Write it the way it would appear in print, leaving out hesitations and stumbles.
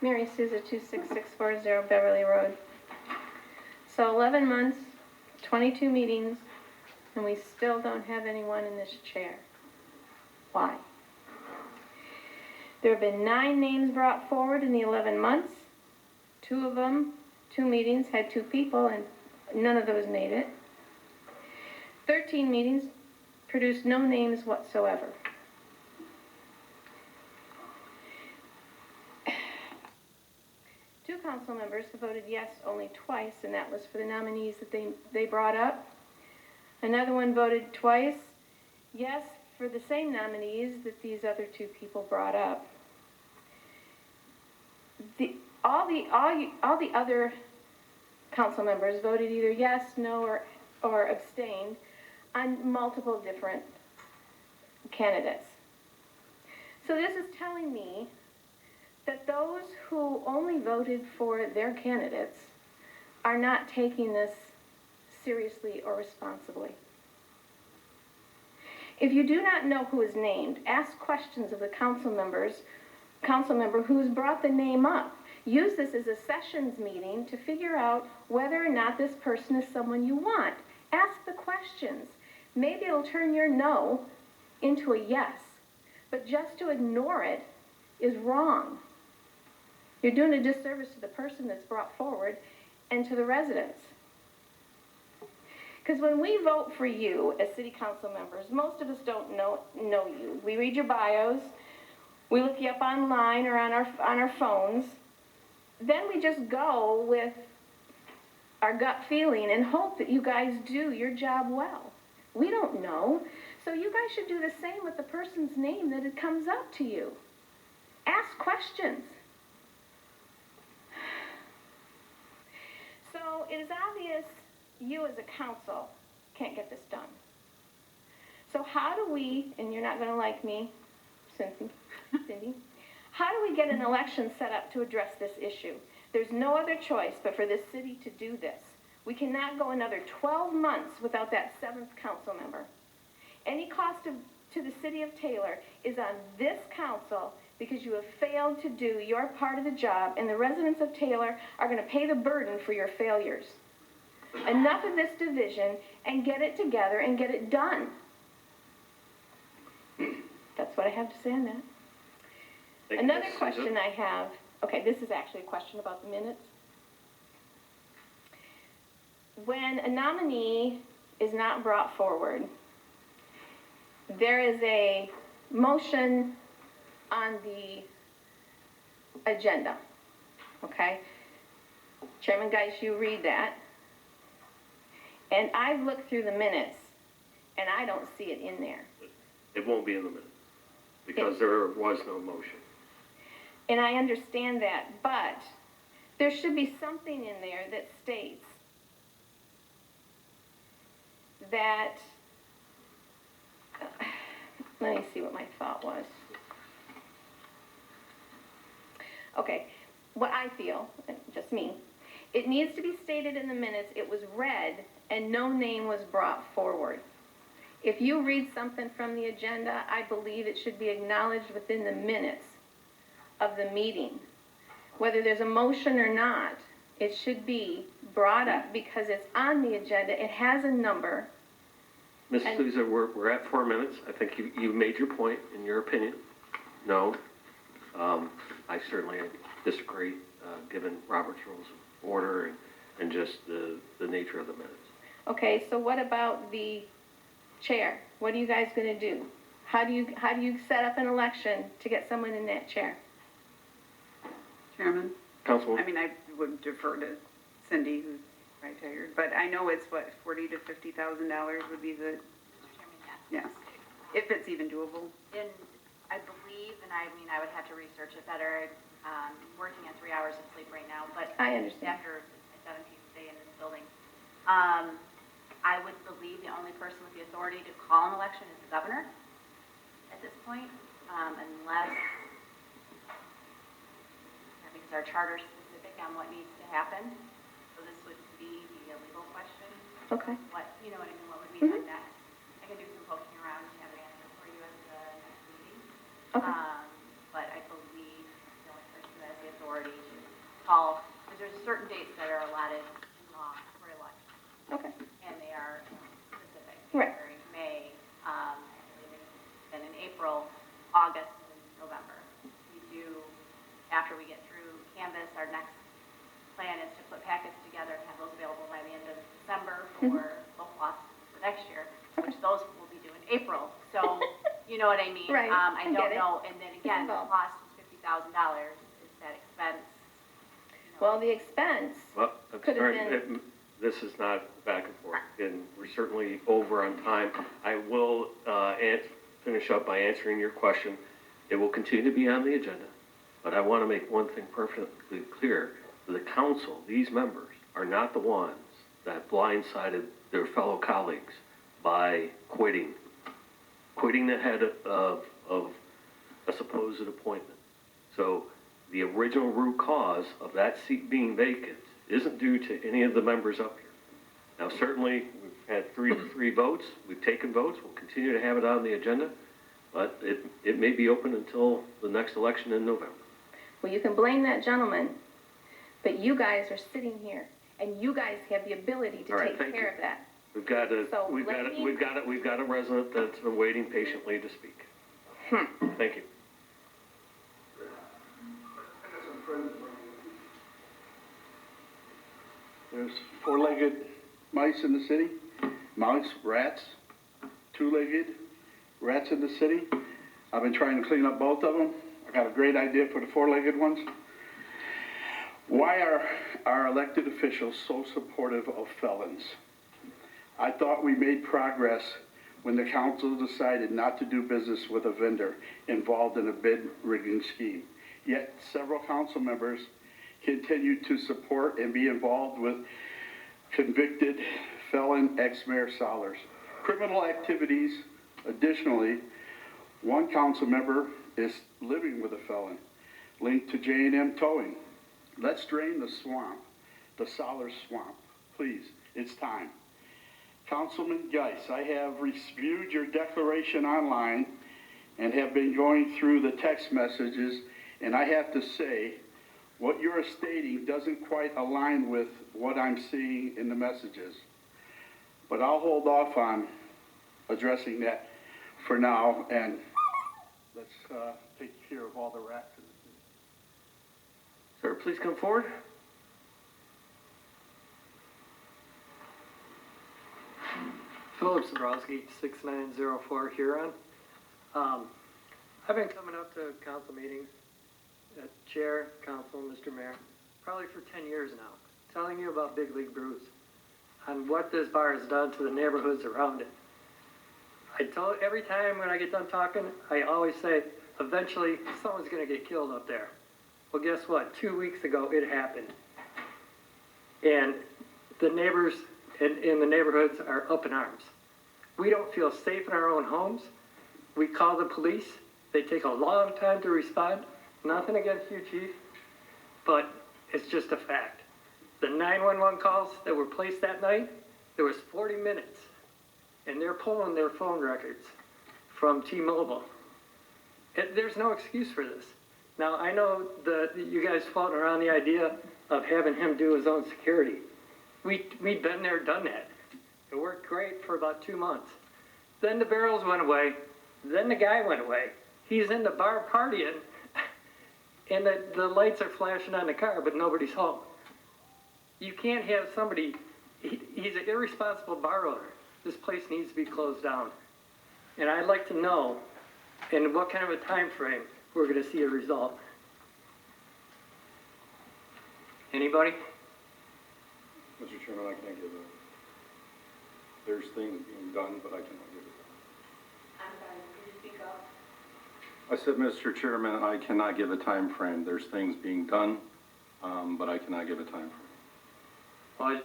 Mary Souza, 26640 Beverly Road. So 11 months, 22 meetings, and we still don't have anyone in this chair. Why? There have been 9 names brought forward in the 11 months. 2 of them, 2 meetings, had 2 people, and none of those made it. 13 meetings produced no names whatsoever. Two council members voted yes only twice, and that was for the nominees that they brought up. Another one voted twice yes for the same nominees that these other 2 people brought up. All the other council members voted either yes, no, or abstained on multiple different candidates. So this is telling me that those who only voted for their candidates are not taking this seriously or responsibly. If you do not know who is named, ask questions of the council member who's brought the name up. Use this as a sessions meeting to figure out whether or not this person is someone you want. Ask the questions. Maybe it'll turn your no into a yes, but just to ignore it is wrong. You're doing a disservice to the person that's brought forward and to the residents. Because when we vote for you as city council members, most of us don't know you. We read your bios, we look you up online or on our phones, then we just go with our gut feeling and hope that you guys do your job well. We don't know, so you guys should do the same with the person's name that it comes up to you. Ask questions. So it is obvious you as a council can't get this done. So how do we, and you're not going to like me, Cindy, how do we get an election set up to address this issue? There's no other choice but for this city to do this. We cannot go another 12 months without that 7th council member. Any cost to the city of Taylor is on this council because you have failed to do your part of the job, and the residents of Taylor are going to pay the burden for your failures. Enough of this division, and get it together and get it done. That's what I have to say on that. Another question I have, okay, this is actually a question about the minutes. When a nominee is not brought forward, there is a motion on the agenda, okay? Chairman Geis, you read that. And I've looked through the minutes, and I don't see it in there. It won't be in the minutes, because there was no motion. And I understand that, but there should be something in there that states that, let me see what my thought was. Okay, what I feel, just me, it needs to be stated in the minutes it was read and no name was brought forward. If you read something from the agenda, I believe it should be acknowledged within the minutes of the meeting. Whether there's a motion or not, it should be brought up because it's on the agenda. It has a number. Ms. Souza, we're at 4 minutes. I think you made your point in your opinion. No. I certainly disagree, given Robert's Rules of Order and just the nature of the minutes. Okay, so what about the chair? What are you guys going to do? How do you set up an election to get someone in that chair? Chairman? Councilwoman? I mean, I would defer to Cindy, who's retired, but I know it's what, $40,000 to $50,000 would be the, yes, if it's even doable. And I believe, and I mean, I would have to research it better. Working at 3 hours of sleep right now, but I understand. After my 17th day in this building, I would believe the only person with the authority to call an election is the governor at this point, unless, because our charter is specific on what needs to happen. So this would be the legal question. Okay. What, you know what I mean, what would be done next? I can do some poking around to have an answer for you at the next meeting. Okay. But I believe the only person who has the authority call, because there's certain dates that are allotted in law for election, Okay, and they are specific. Right. January, May, then in April, August, and November. We do, after we get through canvas, our next plan is to put packets together and have those available by the end of December for local offices for next year, which those will be due in April. So, you know what I mean? Right, I I don't get it. know, and then again, the involved. cost is $50,000, is that expense? You know, well, the expense, Well, I'm Could have sorry, been- this is not back and forth, and we're certainly over on time. I will finish up by answering your question. It will continue to be on the agenda, but I want to make one thing perfectly clear. The council, these members, are not the ones that blindsided their fellow colleagues by quitting the head of a supposed appointment. So the original root cause of that seat being vacant isn't due to any of the members up here. Now, certainly, we've had three votes, we've taken votes, we'll continue to have it on the agenda, but it may be open until the next election in November. well, you can blame that gentleman, but you guys are sitting here, and you guys have the ability to All right, take thank care you. of that. We've got So let me- we've got a resident that's been waiting patiently to speak. Thank you. There's four-legged mice in the city, mouse, rats, two-legged rats in the city. I've been trying to clean up both of them. I got a great idea for the four-legged ones. Why are our elected officials so supportive of felons? I thought we made progress when the council decided not to do business with a vendor involved in a bid rigging scheme. Yet several council members continue to support and be involved with convicted felon ex-mayor Sollers. Criminal activities, additionally, one council member is living with a felon linked to J&M Towing. Let's drain the swamp, the Sollers swamp. Please, it's time. Councilman Geis, I have reviewed your declaration online and have been going through the text messages, and I have to say, what you're stating doesn't quite align with what I'm seeing in the messages. But I'll hold off on addressing that for now, and let's take care of all the rats in the city. Sir, please come forward. Philip Zabrowski, 6904 Huron. I've been coming up to council meetings, chair, council, Mr. Mayor, probably for 10 years now, telling you about Big League Brews and what this bar has done to the neighborhoods around it. Every time when I get done talking, I always say, eventually someone's gonna get killed up there. Well, guess what? 2 weeks ago, it happened. And the neighbors in the neighborhoods are up in arms. We don't feel safe in our own homes. We call the police. They take a long time to respond. Nothing against you, chief, but it's just a fact. The 911 calls that were placed that night, there was 40 minutes, and they're pulling their phone records from T-Mobile. There's no excuse for this. Now, I know you guys floating around the idea of having him do his own security. We'd been there, done that. It worked great for about 2 months. Then the barrels went away. Then the guy went away. He's in the bar partying, and the lights are flashing on the car, but nobody's home. You can't have somebody, he's an irresponsible bar owner. This place needs to be closed down. And I'd like to know in what kind of a time frame we're gonna see a result. Anybody? Mr. Chairman, I can't give there's things being done, but I cannot give it. I'm sorry, could you speak up? I said, Mr. Chairman, I cannot give a time frame. There's things being done, but I cannot give a time frame. Well,